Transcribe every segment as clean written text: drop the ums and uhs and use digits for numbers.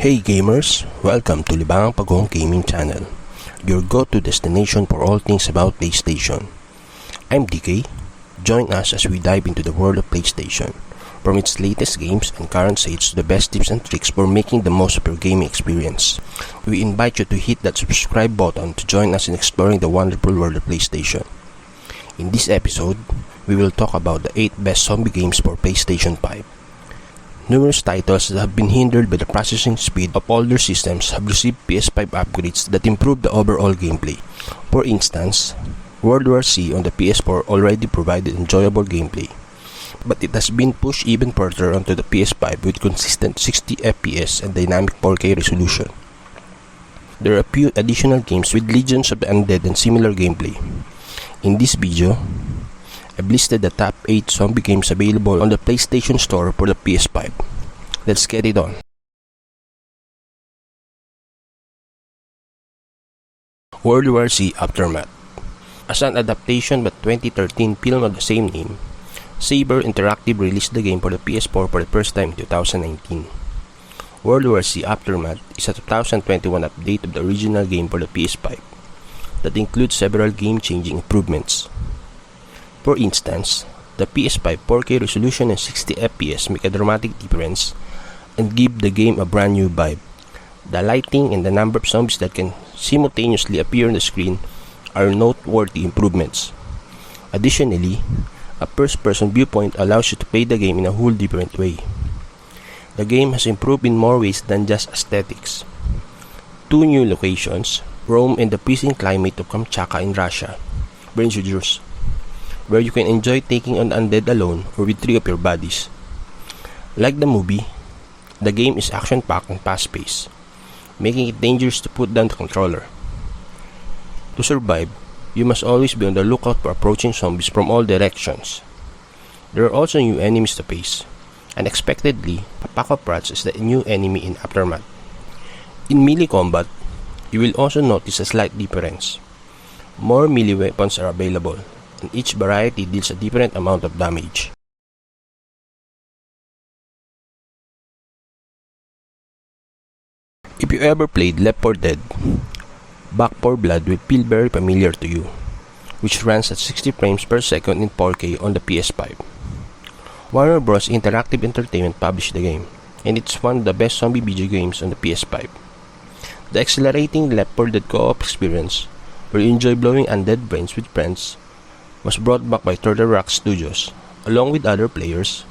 Hey gamers! Welcome to Libangang Pagong Gaming Channel, your go-to destination for all things about PlayStation. I'm DK. Join us as we dive into the world of PlayStation, from its latest games and current states to the best tips and tricks for making the most of your gaming experience. We invite you to hit that subscribe button to join us in exploring the wonderful world of PlayStation. In this episode, we will talk about the 8 best zombie games for PlayStation 5. Numerous titles that have been hindered by the processing speed of older systems have received PS5 upgrades that improve the overall gameplay. For instance, World War C on the PS4 already provided enjoyable gameplay, but it has been pushed even further onto the PS5 with consistent 60 FPS and dynamic 4K resolution. There are a few additional games with Legions of the Undead and similar gameplay. In this video, I've listed the top 8 zombie games available on the PlayStation Store for the PS5. Let's get it on. World War C Aftermath. As an adaptation of the 2013 film of the same name, Saber Interactive released the game for the PS4 for the first time in 2019. World War C Aftermath is a 2021 update of the original game for the PS5 that includes several game-changing improvements. For instance, the PS5 4K resolution and 60 FPS make a dramatic difference and give the game a brand new vibe. The lighting and the number of zombies that can simultaneously appear on the screen are noteworthy improvements. Additionally, a first-person viewpoint allows you to play the game in a whole different way. The game has improved in more ways than just aesthetics. 2 new locations, Rome and the freezing climate of Kamchatka in Russia, were introduced, where you can enjoy taking on undead alone or with 3 of your buddies. Like the movie, the game is action-packed and fast-paced, making it dangerous to put down the controller. To survive, you must always be on the lookout for approaching zombies from all directions. There are also new enemies to face. Unexpectedly, a pack of rats is the new enemy in Aftermath. In melee combat, you will also notice a slight difference. More melee weapons are available, and each variety deals a different amount of damage. If you ever played Left 4 Dead, Back 4 Blood will feel very familiar to you, which runs at 60 frames per second in 4K on the PS5. Warner Bros. Interactive Entertainment published the game, and it's one of the best zombie video games on the PS5. The exhilarating Left 4 Dead co-op experience, where you enjoy blowing undead brains with friends, was brought back by Turtle Rock Studios. Along with other players,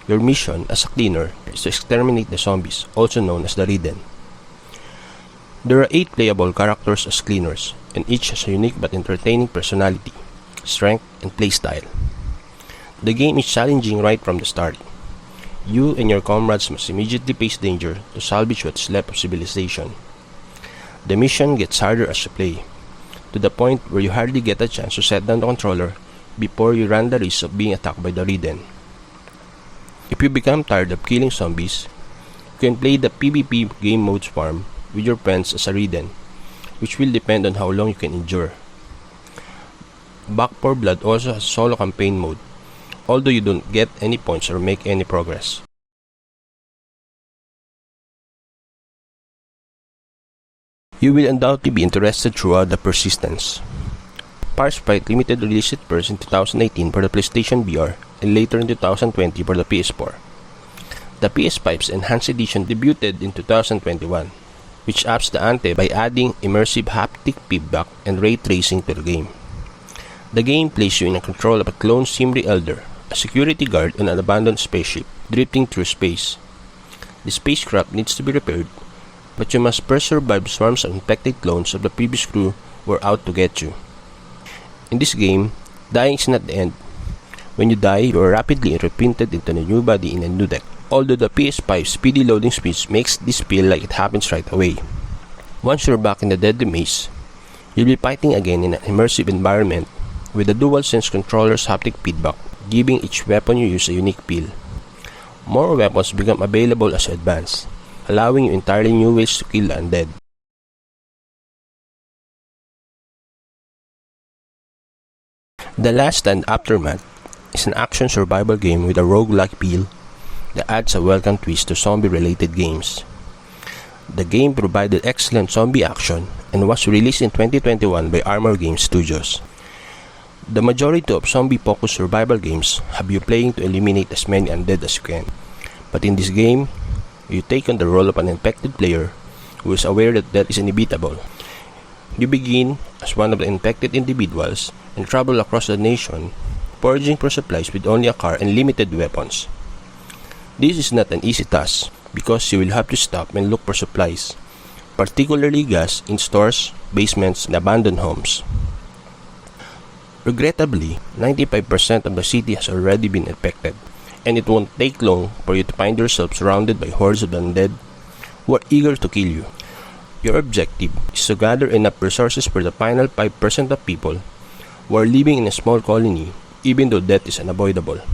your mission as a cleaner is to exterminate the zombies, also known as the Ridden. There are 8 playable characters as cleaners, and each has a unique but entertaining personality, strength, and playstyle. The game is challenging right from the start. You and your comrades must immediately face danger to salvage what's left of civilization. The mission gets harder as you play, to the point where you hardly get a chance to set down the controller before you run the risk of being attacked by the Ridden. If you become tired of killing zombies, you can play the PvP game modes farm with your friends as a Ridden, which will depend on how long you can endure. Back 4 Blood also has a solo campaign mode, although you don't get any points or make any progress. You will undoubtedly be interested throughout the Persistence. Farsight Limited released it first in 2018 for the PlayStation VR and later in 2020 for the PS4. The PS5's Enhanced Edition debuted in 2021, which ups the ante by adding immersive haptic feedback and ray tracing to the game. The game places you in control of a clone Cymri Elder, a security guard on an abandoned spaceship drifting through space. The spacecraft needs to be repaired, but you must first survive swarms of infected clones of the previous crew who are out to get you. In this game, dying is not the end. When you die, you are rapidly reprinted into a new body in a new deck, although the PS5's speedy loading speeds makes this feel like it happens right away. Once you're back in the deadly maze, you'll be fighting again in an immersive environment with the DualSense controller's haptic feedback, giving each weapon you use a unique feel. More weapons become available as you advance, allowing you entirely new ways to kill the undead. The Last Stand Aftermath is an action survival game with a roguelike feel that adds a welcome twist to zombie-related games. The game provided excellent zombie action and was released in 2021 by Armor Game Studios. The majority of zombie-focused survival games have you playing to eliminate as many undead as you can. But in this game, you take on the role of an infected player who is aware that death is inevitable. You begin as one of the infected individuals and travel across the nation, foraging for supplies with only a car and limited weapons. This is not an easy task because you will have to stop and look for supplies, particularly gas in stores, basements, and abandoned homes. Regrettably, 95% of the city has already been infected, and it won't take long for you to find yourself surrounded by hordes of undead who are eager to kill you. Your objective is to gather enough resources for the final 5% of people who are living in a small colony, even though death is unavoidable.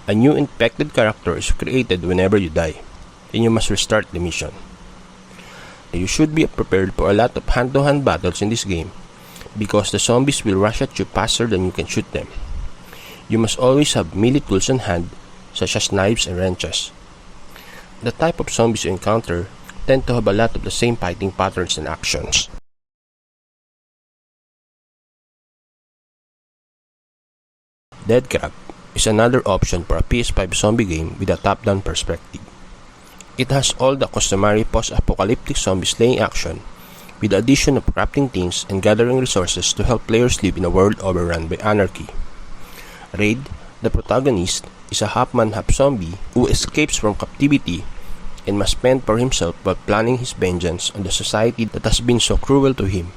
A new infected character is created whenever you die, and you must restart the mission. You should be prepared for a lot of hand-to-hand battles in this game, because the zombies will rush at you faster than you can shoot them. You must always have melee tools on hand, such as knives and wrenches. The type of zombies you encounter tend to have a lot of the same fighting patterns and actions. Deathcraft is another option for a PS5 zombie game with a top-down perspective. It has all the customary post-apocalyptic zombie slaying action, with the addition of crafting things and gathering resources to help players live in a world overrun by anarchy. Raid, the protagonist, is a half-man half-zombie who escapes from captivity and must fend for himself while planning his vengeance on the society that has been so cruel to him.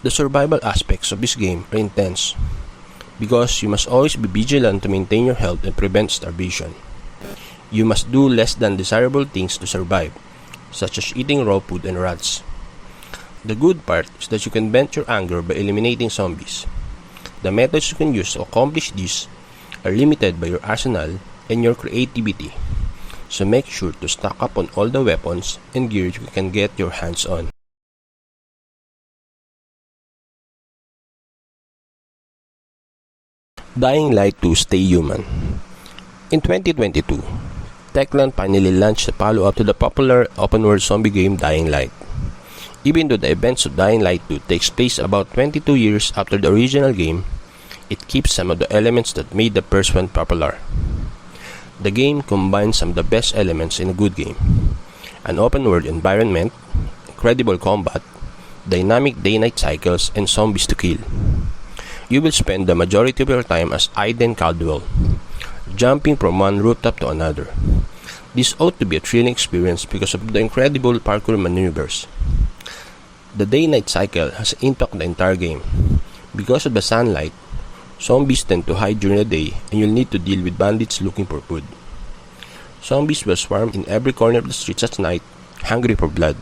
The survival aspects of this game are intense, because you must always be vigilant to maintain your health and prevent starvation. You must do less than desirable things to survive, such as eating raw food and rats. The good part is that you can vent your anger by eliminating zombies. The methods you can use to accomplish this are limited by your arsenal and your creativity, so make sure to stock up on all the weapons and gear you can get your hands on. Dying Light 2 Stay Human. In 2022, Techland finally launched a follow-up to the popular open-world zombie game Dying Light. Even though the events of Dying Light 2 takes place about 22 years after the original game, it keeps some of the elements that made the first one popular. The game combines some of the best elements in a good game: an open-world environment, incredible combat, dynamic day-night cycles, and zombies to kill. You will spend the majority of your time as Aiden Caldwell, jumping from one rooftop to another. This ought to be a thrilling experience because of the incredible parkour maneuvers. The day-night cycle has impacted the entire game. Because of the sunlight, zombies tend to hide during the day and you'll need to deal with bandits looking for food. Zombies will swarm in every corner of the streets at night, hungry for blood.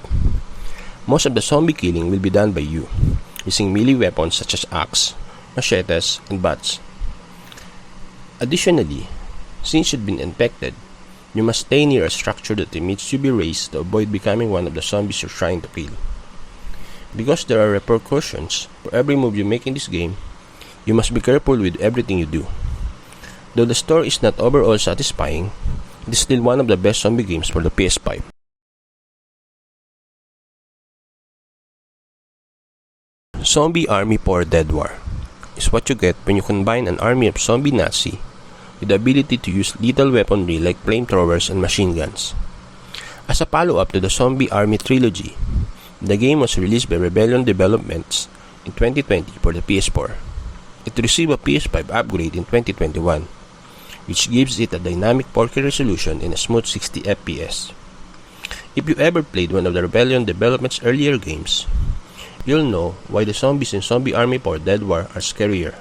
Most of the zombie killing will be done by you, using melee weapons such as axe, machetes, and bats. Additionally, since you've been infected, you must stay near a structure that emits UV rays to avoid becoming one of the zombies you're trying to kill. Because there are repercussions for every move you make in this game, you must be careful with everything you do. Though the story is not overall satisfying, it is still one of the best zombie games for the PS5. Zombie Army 4 Dead War is what you get when you combine an army of zombie Nazi with the ability to use lethal weaponry like flamethrowers and machine guns. As a follow-up to the Zombie Army trilogy, the game was released by Rebellion Developments in 2020 for the PS4. It received a PS5 upgrade in 2021, which gives it a dynamic 4K resolution and a smooth 60 FPS. If you ever played one of the Rebellion Developments' earlier games, you'll know why the zombies in Zombie Army 4 Dead War are scarier.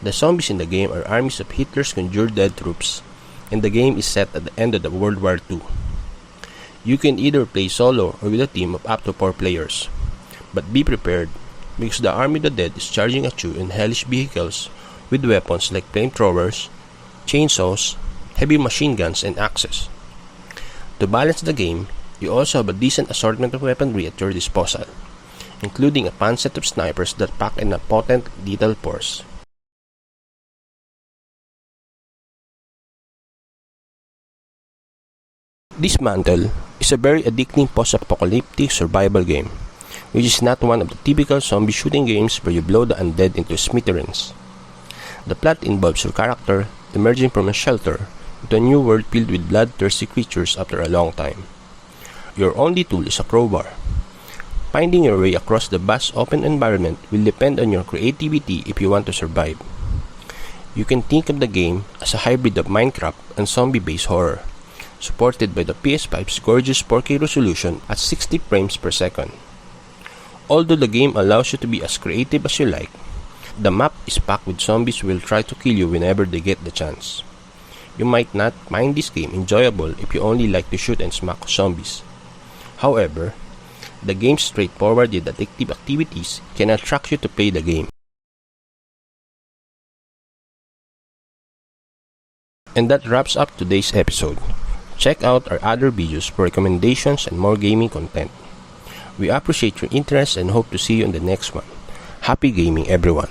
The zombies in the game are armies of Hitler's conjured dead troops, and the game is set at the end of the World War II. You can either play solo or with a team of up to 4 players, but be prepared because the army of the dead is charging at you in hellish vehicles with weapons like flamethrowers, chainsaws, heavy machine guns, and axes. To balance the game, you also have a decent assortment of weaponry at your disposal, including a fun set of snipers that pack in a potent lethal force. Dismantle is a very addicting post-apocalyptic survival game, which is not one of the typical zombie shooting games where you blow the undead into smithereens. The plot involves your character emerging from a shelter into a new world filled with bloodthirsty creatures after a long time. Your only tool is a crowbar. Finding your way across the vast open environment will depend on your creativity if you want to survive. You can think of the game as a hybrid of Minecraft and zombie-based horror, supported by the PS5's gorgeous 4K resolution at 60 frames per second. Although the game allows you to be as creative as you like, the map is packed with zombies who will try to kill you whenever they get the chance. You might not find this game enjoyable if you only like to shoot and smack zombies. However, the game's straightforward yet addictive activities can attract you to play the game. And that wraps up today's episode. Check out our other videos for recommendations and more gaming content. We appreciate your interest and hope to see you in the next one. Happy gaming, everyone!